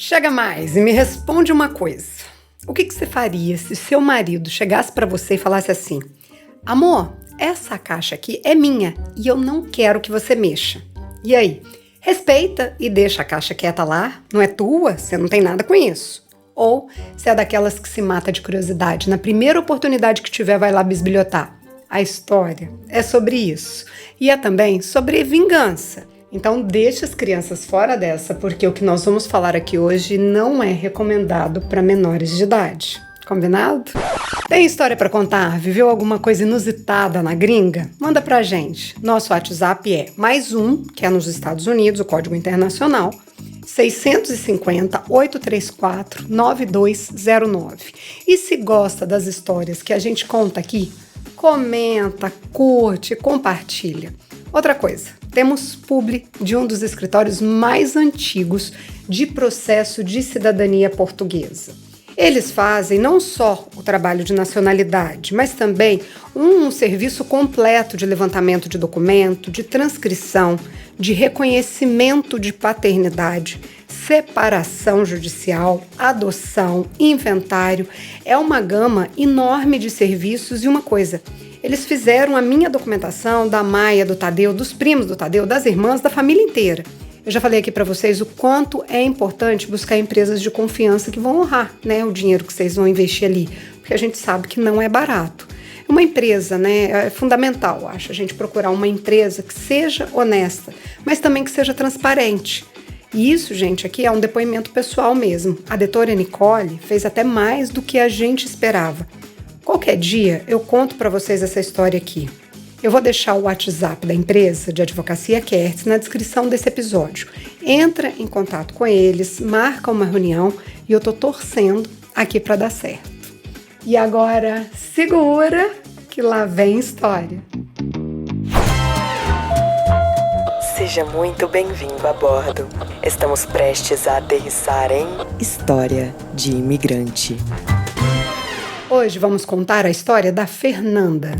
Chega mais e me responde uma coisa. O que você faria se seu marido chegasse pra você e falasse assim: amor, essa caixa aqui é minha e eu não quero que você mexa. E aí? Respeita e deixa a caixa quieta lá, não é tua, você não tem nada com isso. Ou você é daquelas que se mata de curiosidade, na primeira oportunidade que tiver vai lá bisbilhotar. A história é sobre isso. E é também sobre vingança. Então deixa as crianças fora dessa, porque o que nós vamos falar aqui hoje não é recomendado para menores de idade. Combinado? Tem história para contar? Viveu alguma coisa inusitada na gringa? Manda pra gente. Nosso WhatsApp é +1, que é nos Estados Unidos, o código internacional, 650-834-9209. E se gosta das histórias que a gente conta aqui, comenta, curte, compartilha. Outra coisa, temos publi de um dos escritórios mais antigos de processo de cidadania portuguesa. Eles fazem não só o trabalho de nacionalidade, mas também um serviço completo de levantamento de documento, de transcrição, de reconhecimento de paternidade, separação judicial, adoção, inventário. É uma gama enorme de serviços e uma coisa: eles fizeram a minha documentação, da Maia, do Tadeu, dos primos do Tadeu, das irmãs, da família inteira. Eu já falei aqui para vocês o quanto é importante buscar empresas de confiança que vão honrar, né, o dinheiro que vocês vão investir ali, porque a gente sabe que não é barato. Uma empresa, né, é fundamental, acho, a gente procurar uma empresa que seja honesta, mas também que seja transparente. E isso, gente, aqui é um depoimento pessoal mesmo. A doutora Nicole fez até mais do que a gente esperava. Qualquer dia eu conto para vocês essa história aqui. Eu vou deixar o WhatsApp da empresa de advocacia Kertz na descrição desse episódio. Entra em contato com eles, marca uma reunião e eu tô torcendo aqui para dar certo. E agora, segura que lá vem história. Seja muito bem-vindo a bordo. Estamos prestes a aterrissar em História de Imigrante. Hoje vamos contar a história da Fernanda.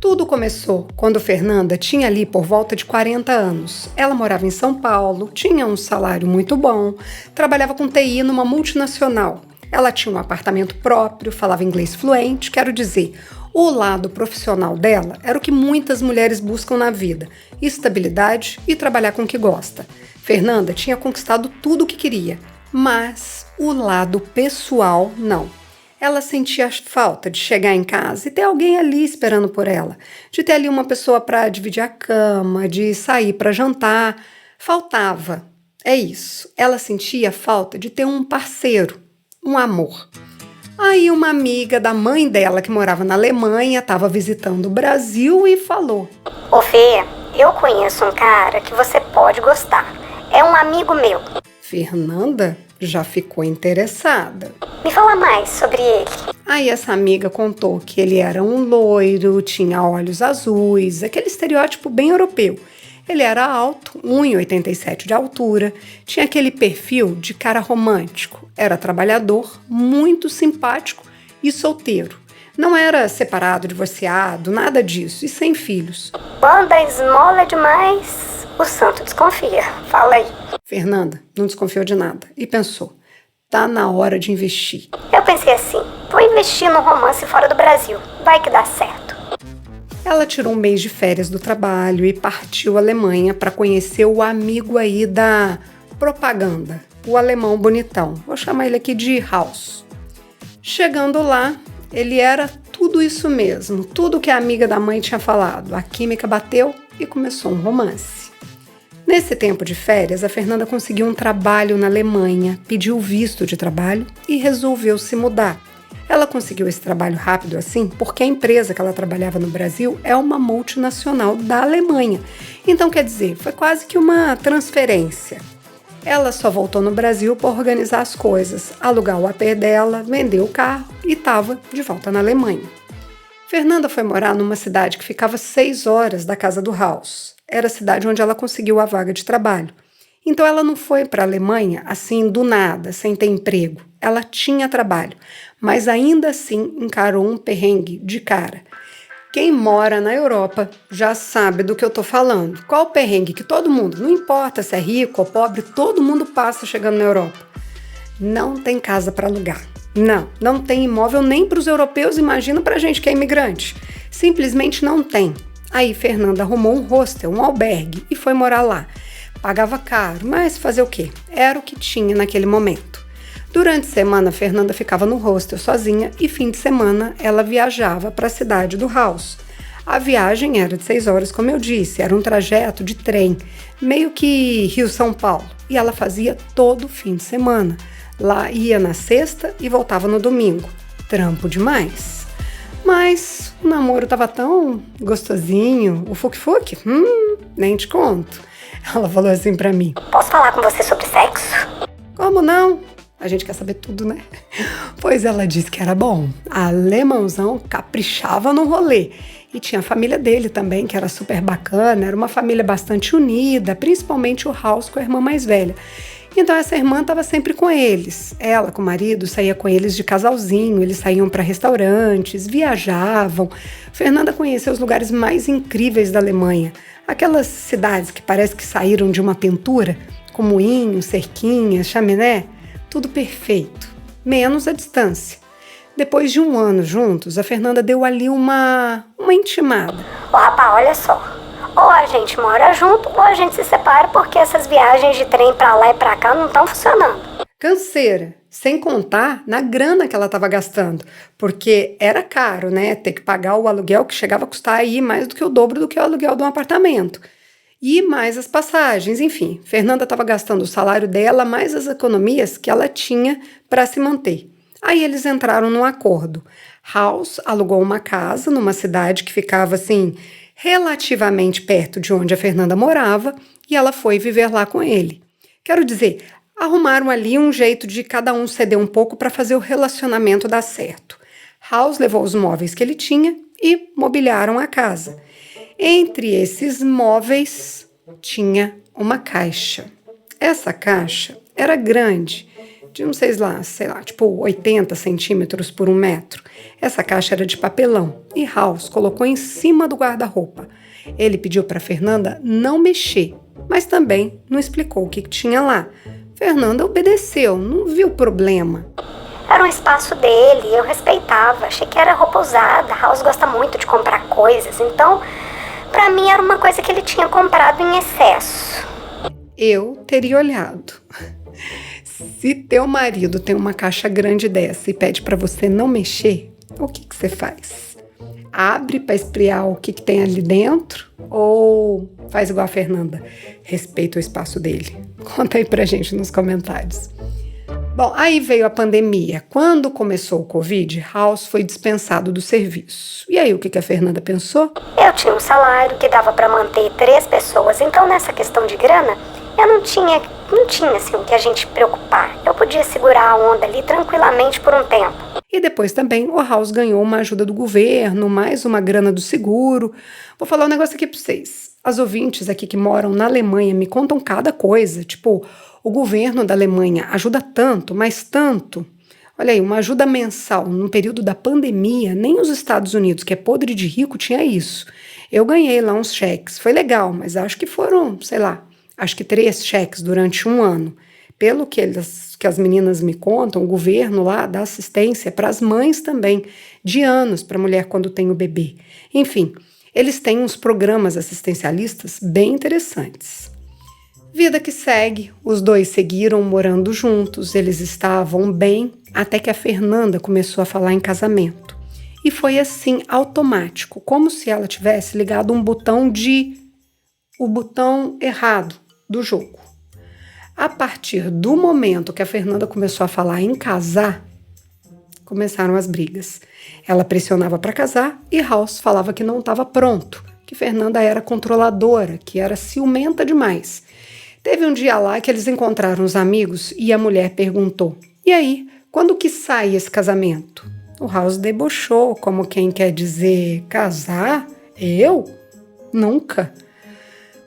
Tudo começou quando Fernanda tinha ali por volta de 40 anos. Ela morava em São Paulo, tinha um salário muito bom, trabalhava com TI numa multinacional. Ela tinha um apartamento próprio, falava inglês fluente, quero dizer, o lado profissional dela era o que muitas mulheres buscam na vida: estabilidade e trabalhar com o que gosta. Fernanda tinha conquistado tudo o que queria, mas o lado pessoal não. Ela sentia falta de chegar em casa e ter alguém ali esperando por ela, de ter ali uma pessoa para dividir a cama, de sair para jantar. Faltava. É isso. Ela sentia falta de ter um parceiro, um amor. Aí uma amiga da mãe dela, que morava na Alemanha, estava visitando o Brasil e falou: Ô Fê, eu conheço um cara que você pode gostar. É um amigo meu. Fernanda já ficou interessada. Me fala mais sobre ele. Aí essa amiga contou que ele era um loiro, tinha olhos azuis, aquele estereótipo bem europeu. Ele era alto, 1,87 de altura, tinha aquele perfil de cara romântico, era trabalhador, muito simpático e solteiro. Não era separado, divorciado, nada disso, e sem filhos. Quando a esmola é demais, o santo desconfia. Fala aí. Fernanda não desconfiou de nada e pensou: tá na hora de investir. Eu pensei assim, vou investir num romance fora do Brasil, vai que dá certo. Ela tirou um mês de férias do trabalho e partiu à Alemanha para conhecer o amigo aí da propaganda, o alemão bonitão. Vou chamar ele aqui de House. Chegando lá, ele era tudo isso mesmo, tudo que a amiga da mãe tinha falado. A química bateu e começou um romance. Nesse tempo de férias, a Fernanda conseguiu um trabalho na Alemanha, pediu visto de trabalho e resolveu se mudar. Ela conseguiu esse trabalho rápido assim porque a empresa que ela trabalhava no Brasil é uma multinacional da Alemanha. Então, quer dizer, foi quase que uma transferência. Ela só voltou no Brasil para organizar as coisas, alugar o AP dela, vender o carro e estava de volta na Alemanha. Fernanda foi morar numa cidade que ficava 6 horas da casa do House. Era a cidade onde ela conseguiu a vaga de trabalho. Então ela não foi para a Alemanha assim do nada, sem ter emprego. Ela tinha trabalho, mas ainda assim encarou um perrengue de cara. Quem mora na Europa já sabe do que eu tô falando. Qual o perrengue que todo mundo, não importa se é rico ou pobre, todo mundo passa chegando na Europa? Não tem casa para alugar. Não tem imóvel nem para os europeus, imagina pra gente que é imigrante. Simplesmente não tem. Aí Fernanda arrumou um hostel, um albergue e foi morar lá. Pagava caro, mas fazer o quê? Era o que tinha naquele momento. Durante a semana, Fernanda ficava no hostel sozinha e fim de semana ela viajava para a cidade do House. A viagem era de 6 horas, como eu disse, era um trajeto de trem, meio que Rio-São Paulo, e ela fazia todo fim de semana. Lá ia na sexta e voltava no domingo. Trampo demais. Mas o namoro tava tão gostosinho, o fuque-fuque, nem te conto. Ela falou assim pra mim: Posso falar com você sobre sexo? Como não? A gente quer saber tudo, né? Pois ela disse que era bom. Alemãozão caprichava no rolê. E tinha a família dele também, que era super bacana. Era uma família bastante unida, principalmente o House com a irmã mais velha. Então essa irmã estava sempre com eles. Ela com o marido saía com eles de casalzinho, eles saíam para restaurantes, viajavam. Fernanda conheceu os lugares mais incríveis da Alemanha. Aquelas cidades que parece que saíram de uma pintura, com moinhos, cerquinhas, chaminé. Tudo perfeito, menos a distância. Depois de 1 ano juntos, a Fernanda deu ali uma intimada. Ô rapaz, olha só. Ou a gente mora junto ou a gente se separa porque essas viagens de trem pra lá e pra cá não estão funcionando. Canseira, sem contar na grana que ela estava gastando, porque era caro, né? Ter que pagar o aluguel que chegava a custar aí mais do que o dobro do que o aluguel de um apartamento. E mais as passagens, enfim. Fernanda estava gastando o salário dela, mais as economias que ela tinha para se manter. Aí eles entraram num acordo. House alugou uma casa numa cidade que ficava, assim, relativamente perto de onde a Fernanda morava e ela foi viver lá com ele. Quero dizer, arrumaram ali um jeito de cada um ceder um pouco para fazer o relacionamento dar certo. House levou os móveis que ele tinha e mobiliaram a casa. Entre esses móveis tinha uma caixa. Essa caixa era grande, de não sei lá, tipo 80 centímetros por 1 metro. Essa caixa era de papelão e House colocou em cima do guarda-roupa. Ele pediu para Fernanda não mexer, mas também não explicou o que tinha lá. Fernanda obedeceu, não viu problema. Era um espaço dele, eu respeitava, achei que era roupa usada. House gosta muito de comprar coisas, então pra mim era uma coisa que ele tinha comprado em excesso. Eu teria olhado. Se teu marido tem uma caixa grande dessa e pede pra você não mexer, o que você faz? Abre pra esfriar o que tem ali dentro ou faz igual a Fernanda? Respeita o espaço dele. Conta aí pra gente nos comentários. Bom, aí veio a pandemia. Quando começou o Covid, House foi dispensado do serviço. E aí, o que a Fernanda pensou? Eu tinha um salário que dava para manter 3 pessoas, então nessa questão de grana, eu não tinha assim o que a gente preocupar. Eu podia segurar a onda ali tranquilamente por um tempo. E depois também o House ganhou uma ajuda do governo, mais uma grana do seguro. Vou falar um negócio aqui para vocês. As ouvintes aqui que moram na Alemanha me contam cada coisa, tipo, o governo da Alemanha ajuda tanto, mas tanto. Olha aí, uma ajuda mensal no período da pandemia, nem os Estados Unidos, que é podre de rico, tinha isso. Eu ganhei lá uns cheques, foi legal, mas acho que foram, acho que 3 cheques durante 1 ano. Pelo que as meninas me contam, o governo lá dá assistência para as mães também, de anos, para a mulher quando tem o bebê. Enfim, eles têm uns programas assistencialistas bem interessantes. Vida que segue, os dois seguiram morando juntos, eles estavam bem, até que a Fernanda começou a falar em casamento. E foi assim, automático, como se ela tivesse ligado o botão errado do jogo. A partir do momento que a Fernanda começou a falar em casar, começaram as brigas. Ela pressionava para casar e House falava que não estava pronto, que Fernanda era controladora, que era ciumenta demais. Teve um dia lá que eles encontraram os amigos e a mulher perguntou: "E aí, quando que sai esse casamento?" O House debochou, como quem quer dizer: "Casar? Eu? Nunca."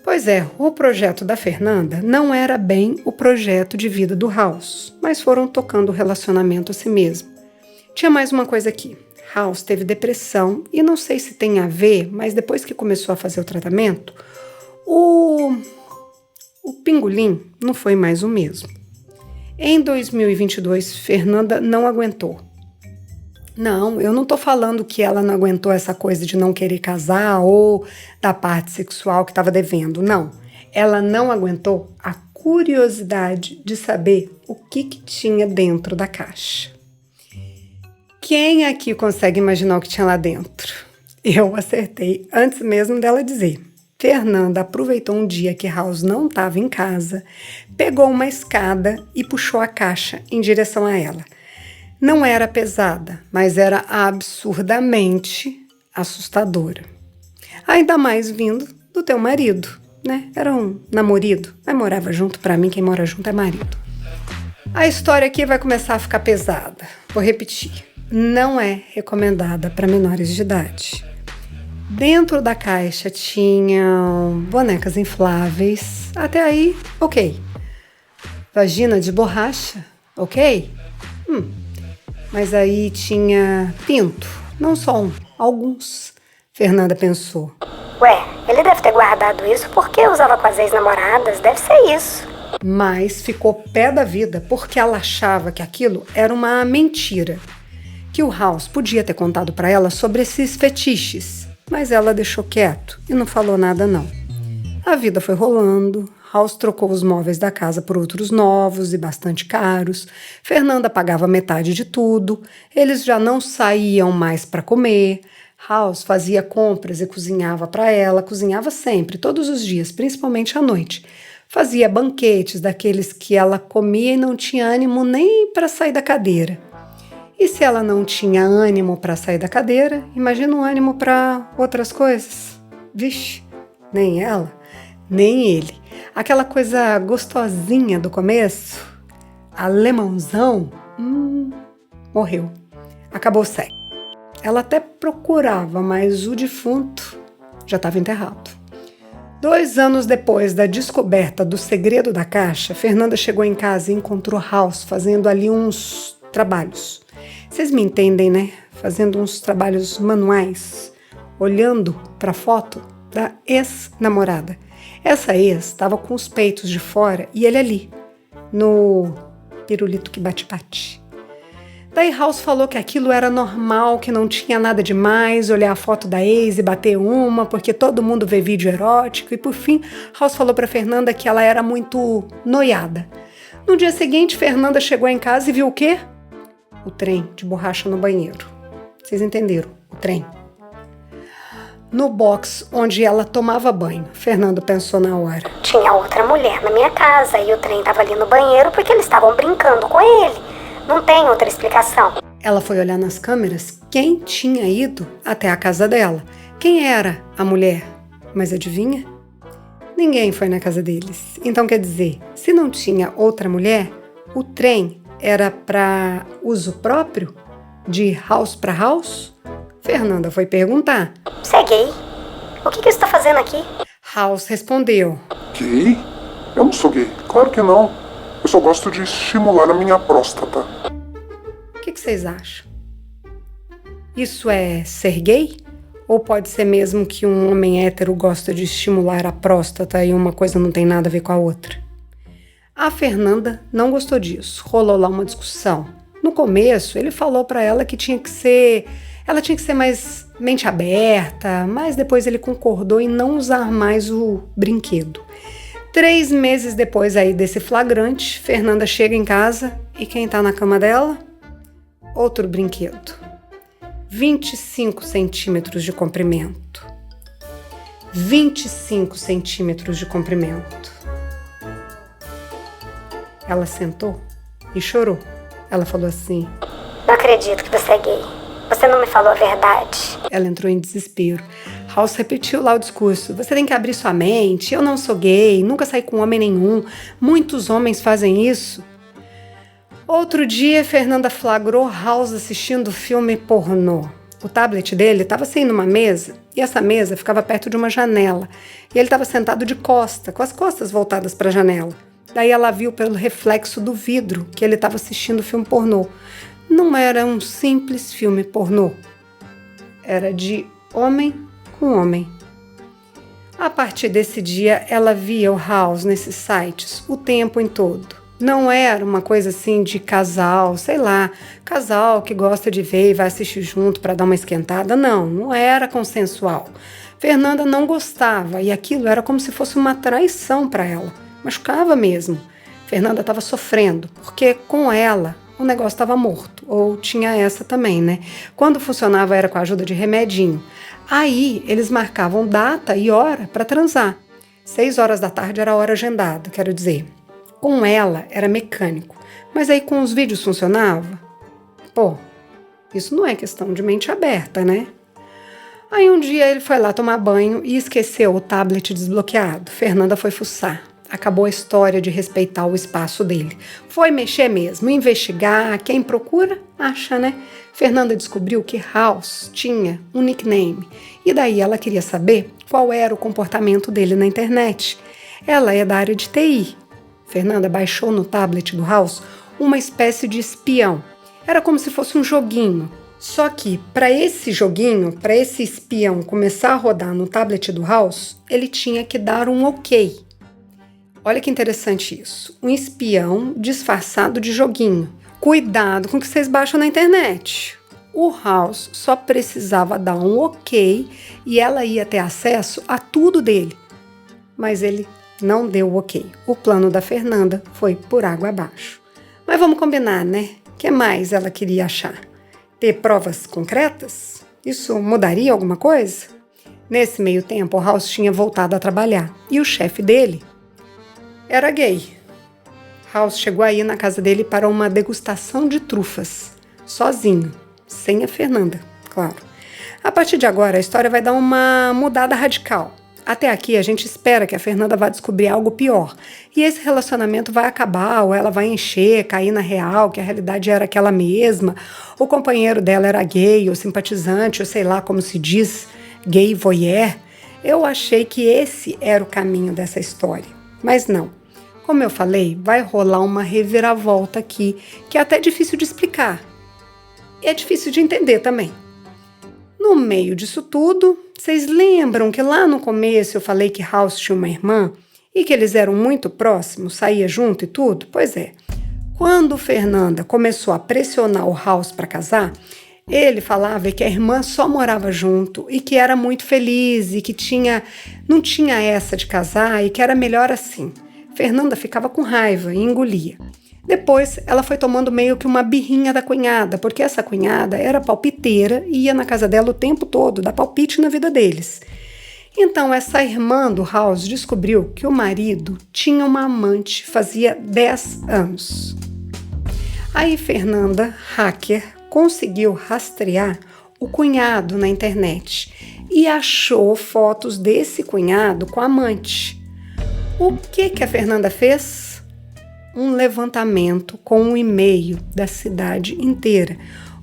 Pois é, o projeto da Fernanda não era bem o projeto de vida do House, mas foram tocando o relacionamento a si mesmo. Tinha mais uma coisa aqui. House teve depressão e não sei se tem a ver, mas depois que começou a fazer o tratamento, o pingolim não foi mais o mesmo. Em 2022, Fernanda não aguentou. Não, eu não tô falando que ela não aguentou essa coisa de não querer casar ou da parte sexual que estava devendo, não. Ela não aguentou a curiosidade de saber o que tinha dentro da caixa. Quem aqui consegue imaginar o que tinha lá dentro? Eu acertei antes mesmo dela dizer. Fernanda aproveitou um dia que House não estava em casa, pegou uma escada e puxou a caixa em direção a ela. Não era pesada, mas era absurdamente assustadora. Ainda mais vindo do teu marido, né? Era um namorido, mas morava junto. Pra mim, quem mora junto é marido. A história aqui vai começar a ficar pesada. Vou repetir. Não é recomendada para menores de idade. Dentro da caixa tinham bonecas infláveis. Até aí, ok. Vagina de borracha, ok? Mas aí tinha pinto. Não só um, alguns. Fernanda pensou. Ué, ele deve ter guardado isso porque usava com as ex-namoradas, deve ser isso. Mas ficou pé da vida porque ela achava que aquilo era uma mentira. Que o House podia ter contado para ela sobre esses fetiches. Mas ela deixou quieto e não falou nada não. A vida foi rolando. House trocou os móveis da casa por outros novos e bastante caros. Fernanda pagava metade de tudo. Eles já não saíam mais para comer. House fazia compras e cozinhava para ela. Cozinhava sempre, todos os dias, principalmente à noite. Fazia banquetes daqueles que ela comia e não tinha ânimo nem para sair da cadeira. E se ela não tinha ânimo para sair da cadeira, imagina um ânimo para outras coisas. Vixe, nem ela, nem ele. Aquela coisa gostosinha do começo, alemãozão, morreu. Acabou o sexo. Ela até procurava, mas o defunto já estava enterrado. 2 anos depois da descoberta do segredo da caixa, Fernanda chegou em casa e encontrou House fazendo ali uns trabalhos. Vocês me entendem, né? Fazendo uns trabalhos manuais, olhando para a foto da ex-namorada. Essa ex estava com os peitos de fora e ele ali, no pirulito que bate-bate. Daí House falou que aquilo era normal, que não tinha nada demais, olhar a foto da ex e bater uma, porque todo mundo vê vídeo erótico. E por fim, House falou para Fernanda que ela era muito noiada. No dia seguinte, Fernanda chegou em casa e viu o quê? O trem de borracha no banheiro. Vocês entenderam? O trem. No box onde ela tomava banho, Fernanda pensou na hora. Tinha outra mulher na minha casa e o trem estava ali no banheiro porque eles estavam brincando com ele. Não tem outra explicação. Ela foi olhar nas câmeras quem tinha ido até a casa dela. Quem era a mulher? Mas adivinha? Ninguém foi na casa deles. Então quer dizer, se não tinha outra mulher, o trem era para uso próprio? De house para house? Fernanda foi perguntar. Você é gay? O que você está fazendo aqui? House respondeu. Gay? Eu não sou gay. Claro que não. Eu só gosto de estimular a minha próstata. O que vocês acham? Isso é ser gay? Ou pode ser mesmo que um homem hétero gosta de estimular a próstata e uma coisa não tem nada a ver com a outra? A Fernanda não gostou disso. Rolou lá uma discussão. No começo, ele falou para ela que ela tinha que ser mais mente aberta, mas depois ele concordou em não usar mais o brinquedo. 3 meses depois aí desse flagrante, Fernanda chega em casa e quem tá na cama dela? Outro brinquedo. 25 centímetros de comprimento. 25 centímetros de comprimento. Ela sentou e chorou. Ela falou assim: Não acredito que você é gay. Você não me falou a verdade. Ela entrou em desespero. House repetiu lá o discurso. Você tem que abrir sua mente. Eu não sou gay, nunca saí com homem nenhum. Muitos homens fazem isso. Outro dia, Fernanda flagrou House assistindo filme pornô. O tablet dele estava assim numa mesa, e essa mesa ficava perto de uma janela. E ele estava sentado de costa, com as costas voltadas para a janela. Daí ela viu pelo reflexo do vidro que ele estava assistindo filme pornô. Não era um simples filme pornô. era de homem com homem. A partir desse dia, ela via o House nesses sites o tempo em todo. Não era uma coisa assim de casal, sei lá, casal que gosta de ver e vai assistir junto para dar uma esquentada. Não era consensual. Fernanda não gostava e aquilo era como se fosse uma traição para ela. Machucava mesmo. Fernanda estava sofrendo, porque com ela o negócio estava morto. Ou tinha essa também, né? Quando funcionava era com a ajuda de remedinho. Aí eles marcavam data e hora para transar. 6 horas da tarde era a hora agendada, quero dizer. Com ela era mecânico, mas aí com os vídeos funcionava? Pô, isso não é questão de mente aberta, né? Aí um dia ele foi lá tomar banho e esqueceu o tablet desbloqueado. Fernanda foi fuçar. Acabou a história de respeitar o espaço dele. Foi mexer mesmo, investigar. Quem procura, acha, né? Fernanda descobriu que House tinha um nickname. E daí ela queria saber qual era o comportamento dele na internet. Ela é da área de TI. Fernanda baixou no tablet do House uma espécie de espião. Era como se fosse um joguinho. Só que para esse joguinho, para esse espião começar a rodar no tablet do House, ele tinha que dar um ok. Olha que interessante isso. Um espião disfarçado de joguinho. Cuidado com o que vocês baixam na internet. O House só precisava dar um ok e ela ia ter acesso a tudo dele. Mas ele não deu o ok. O plano da Fernanda foi por água abaixo. Mas vamos combinar, né? O que mais ela queria achar? Ter provas concretas? Isso mudaria alguma coisa? Nesse meio tempo, o House tinha voltado a trabalhar e o chefe dele era gay. House chegou aí na casa dele para uma degustação de trufas, sozinho, sem a Fernanda, claro. A partir de agora, a história vai dar uma mudada radical. Até aqui, a gente espera que a Fernanda vá descobrir algo pior. E esse relacionamento vai acabar, ou ela vai encher, cair na real, que a realidade era aquela mesma. O companheiro dela era gay, ou simpatizante, ou sei lá como se diz, gay voyeur. Eu achei que esse era o caminho dessa história. Mas não. Como eu falei, vai rolar uma reviravolta aqui, que é até difícil de explicar. E é difícil de entender também. No meio disso tudo, vocês lembram que lá no começo eu falei que House tinha uma irmã e que eles eram muito próximos, saía junto e tudo? Pois é. Quando Fernanda começou a pressionar o House para casar, ele falava que a irmã só morava junto e que era muito feliz e que não tinha essa de casar e que era melhor assim. Fernanda ficava com raiva e engolia. Depois, ela foi tomando meio que uma birrinha da cunhada, porque essa cunhada era palpiteira e ia na casa dela o tempo todo, dar palpite na vida deles. Então, essa irmã do House descobriu que o marido tinha uma amante fazia 10 anos. Aí, Fernanda, hacker, conseguiu rastrear o cunhado na internet e achou fotos desse cunhado com a amante. O que a Fernanda fez? Um levantamento com um e-mail da cidade inteira.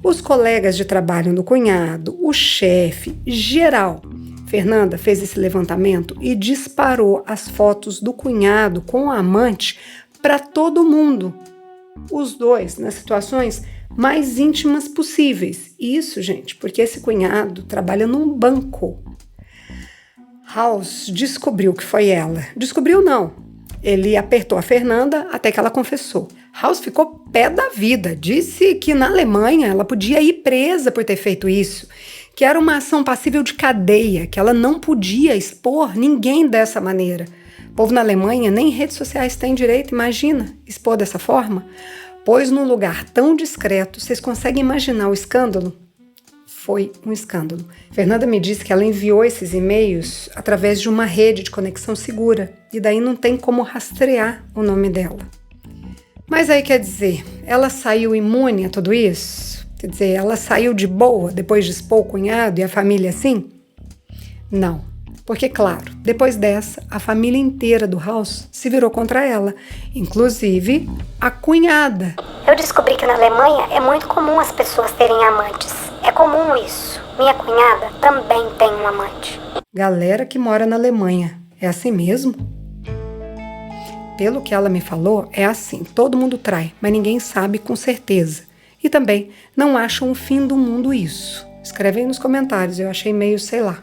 Os colegas de trabalho do cunhado, o chefe, geral. Fernanda fez esse levantamento e disparou as fotos do cunhado com a amante para todo mundo. Os dois nas situações mais íntimas possíveis. Isso, gente, porque esse cunhado trabalha num banco. House descobriu que foi ela. Descobriu não. Ele apertou a Fernanda até que ela confessou. House ficou pé da vida. Disse que na Alemanha ela podia ir presa por ter feito isso, que era uma ação passível de cadeia, que ela não podia expor ninguém dessa maneira. O povo na Alemanha nem redes sociais tem direito, imagina, expor dessa forma. Pois num lugar tão discreto, vocês conseguem imaginar o escândalo? Foi um escândalo. Fernanda me disse que ela enviou esses e-mails através de uma rede de conexão segura e daí não tem como rastrear o nome dela. Mas aí quer dizer, ela saiu imune a tudo isso? Quer dizer, ela saiu de boa depois de expor o cunhado e a família assim? Não, porque claro, depois dessa, a família inteira do House se virou contra ela, inclusive a cunhada. Eu descobri que na Alemanha é muito comum as pessoas terem amantes. É comum isso. Minha cunhada também tem um amante. Galera que mora na Alemanha, é assim mesmo? Pelo que ela me falou, é assim. Todo mundo trai, mas ninguém sabe com certeza. E também não acham o fim do mundo isso. Escreve aí nos comentários, eu achei meio, sei lá,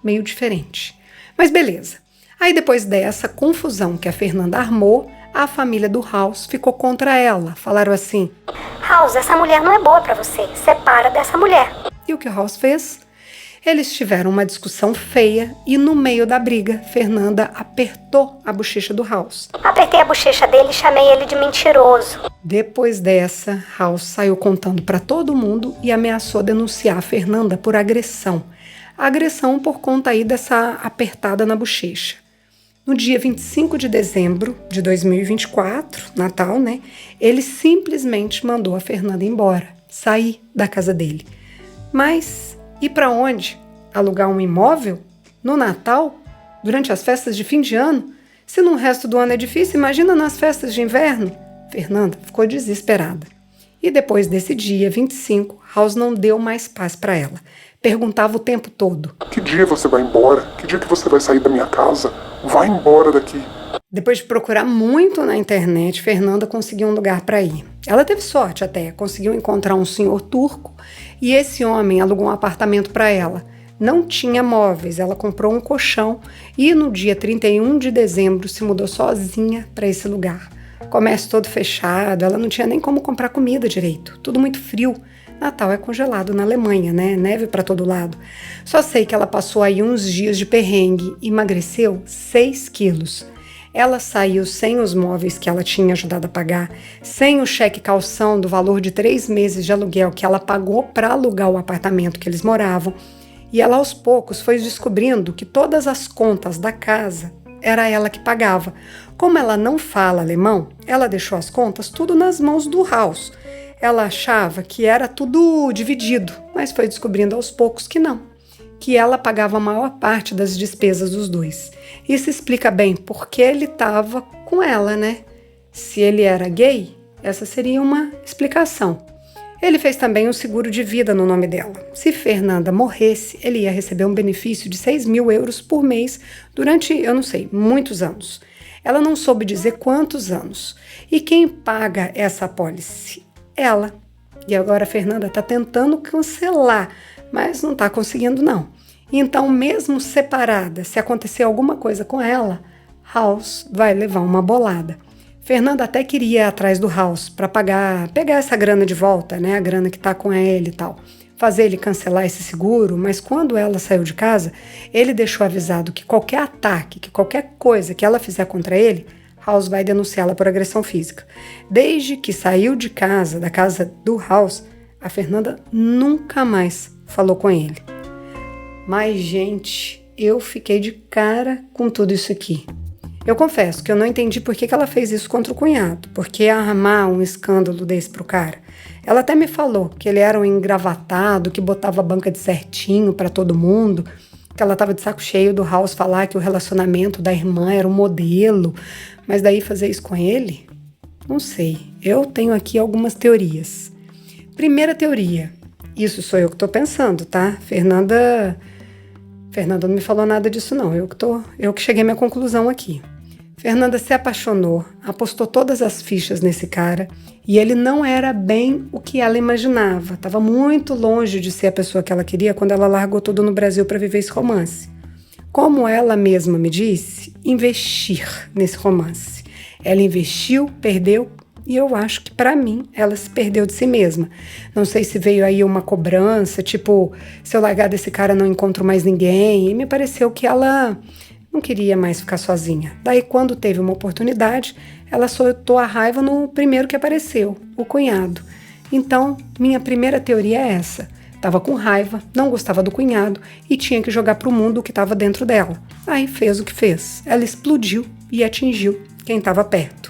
meio diferente. Mas beleza. Aí depois dessa confusão que a Fernanda armou, a família do House ficou contra ela. Falaram assim: House, essa mulher não é boa pra você. Separa dessa mulher. E o que o House fez? Eles tiveram uma discussão feia e no meio da briga, Fernanda apertou a bochecha do House. Apertei a bochecha dele e chamei ele de mentiroso. Depois dessa, House saiu contando para todo mundo e ameaçou denunciar a Fernanda por agressão. A agressão por conta aí dessa apertada na bochecha. No dia 25 de dezembro de 2024, Natal, né? Ele simplesmente mandou a Fernanda embora, sair da casa dele. Mas ir para onde? Alugar um imóvel? No Natal? Durante as festas de fim de ano? Se no resto do ano é difícil, imagina nas festas de inverno? Fernanda ficou desesperada. E depois desse dia, 25, House não deu mais paz para ela. Perguntava o tempo todo: Que dia você vai embora? Que dia que você vai sair da minha casa? Vai embora daqui. Depois de procurar muito na internet, Fernanda conseguiu um lugar para ir. Ela teve sorte até, conseguiu encontrar um senhor turco e esse homem alugou um apartamento para ela. Não tinha móveis, ela comprou um colchão e no dia 31 de dezembro se mudou sozinha para esse lugar. Comércio todo fechado, ela não tinha nem como comprar comida direito, tudo muito frio. Natal é congelado na Alemanha, né? Neve para todo lado. Só sei que ela passou aí uns dias de perrengue e emagreceu 6 quilos. Ela saiu sem os móveis que ela tinha ajudado a pagar, sem o cheque calção do valor de 3 meses de aluguel que ela pagou para alugar o apartamento que eles moravam. E ela aos poucos foi descobrindo que todas as contas da casa era ela que pagava. Como ela não fala alemão, ela deixou as contas tudo nas mãos do House. Ela achava que era tudo dividido, mas foi descobrindo aos poucos que não, que ela pagava a maior parte das despesas dos dois. Isso explica bem porque ele estava com ela, né? Se ele era gay, essa seria uma explicação. Ele fez também um seguro de vida no nome dela. Se Fernanda morresse, ele ia receber um benefício de 6.000 euros por mês durante, eu não sei, muitos anos. Ela não soube dizer quantos anos. E quem paga essa apólice? Ela. E agora a Fernanda está tentando cancelar, mas não está conseguindo não. Então, mesmo separada, se acontecer alguma coisa com ela, House vai levar uma bolada. Fernanda até queria ir atrás do House para pegar essa grana de volta, né? A grana que está com ele e tal. Fazer ele cancelar esse seguro, mas quando ela saiu de casa, ele deixou avisado que qualquer ataque, que qualquer coisa que ela fizer contra ele, House vai denunciá-la por agressão física. Desde que saiu de casa, da casa do House, a Fernanda nunca mais falou com ele. Mas, gente, eu fiquei de cara com tudo isso aqui. Eu confesso que eu não entendi por que ela fez isso contra o cunhado, porque armar um escândalo desse pro cara. Ela até me falou que ele era um engravatado, que botava a banca de certinho pra todo mundo, que ela tava de saco cheio do House falar que o relacionamento da irmã era um modelo, mas daí fazer isso com ele? Não sei, eu tenho aqui algumas teorias. Primeira teoria, isso sou eu que tô pensando, tá? Fernanda não me falou nada disso não, eu que cheguei à minha conclusão aqui. Fernanda se apaixonou, apostou todas as fichas nesse cara e ele não era bem o que ela imaginava. Estava muito longe de ser a pessoa que ela queria quando ela largou tudo no Brasil para viver esse romance. Como ela mesma me disse, investir nesse romance. Ela investiu, perdeu e eu acho que para mim ela se perdeu de si mesma. Não sei se veio aí uma cobrança, tipo, se eu largar desse cara não encontro mais ninguém, e me pareceu que ela não queria mais ficar sozinha. Daí, quando teve uma oportunidade, ela soltou a raiva no primeiro que apareceu, o cunhado. Então, minha primeira teoria é essa. Estava com raiva, não gostava do cunhado e tinha que jogar para o mundo o que estava dentro dela. Aí fez o que fez. Ela explodiu e atingiu quem estava perto.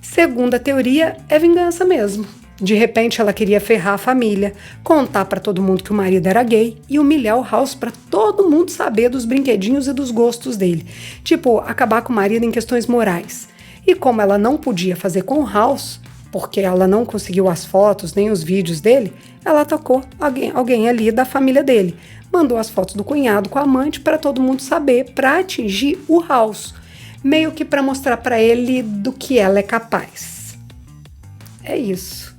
Segunda teoria é vingança mesmo. De repente ela queria ferrar a família, contar para todo mundo que o marido era gay e humilhar o House para todo mundo saber dos brinquedinhos e dos gostos dele. Tipo, acabar com o marido em questões morais. E como ela não podia fazer com o House, porque ela não conseguiu as fotos nem os vídeos dele, ela atacou alguém ali da família dele. Mandou as fotos do cunhado com a amante para todo mundo saber, para atingir o House. Meio que para mostrar para ele do que ela é capaz. É isso.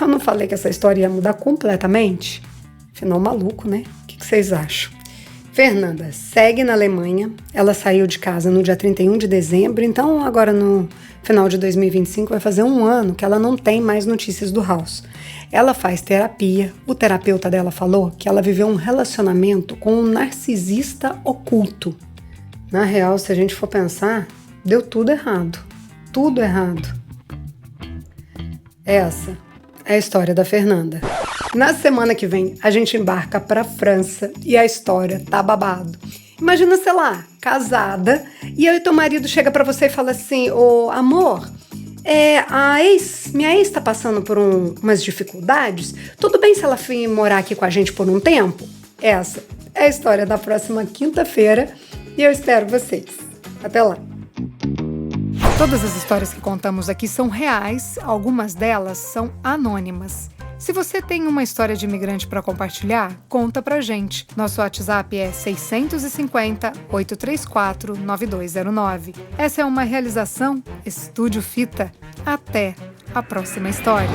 Eu não falei que essa história ia mudar completamente? Final maluco, né? O que vocês acham? Fernanda segue na Alemanha. Ela saiu de casa no dia 31 de dezembro, então agora no final de 2025 vai fazer um ano que ela não tem mais notícias do House. Ela faz terapia. O terapeuta dela falou que ela viveu um relacionamento com um narcisista oculto. Na real, se a gente for pensar, deu tudo errado. Tudo errado. Essa é a história da Fernanda. Na semana que vem, a gente embarca pra França e a história tá babado. Imagina, sei lá, casada, e aí teu marido chega pra você e fala assim: ô, amor, minha ex tá passando por umas dificuldades, tudo bem se ela vir morar aqui com a gente por um tempo? Essa é a história da próxima quinta-feira e eu espero vocês. Até lá! Todas as histórias que contamos aqui são reais, algumas delas são anônimas. Se você tem uma história de imigrante para compartilhar, conta pra gente. Nosso WhatsApp é 650-834-9209. Essa é uma realização Estúdio Fita. Até a próxima história.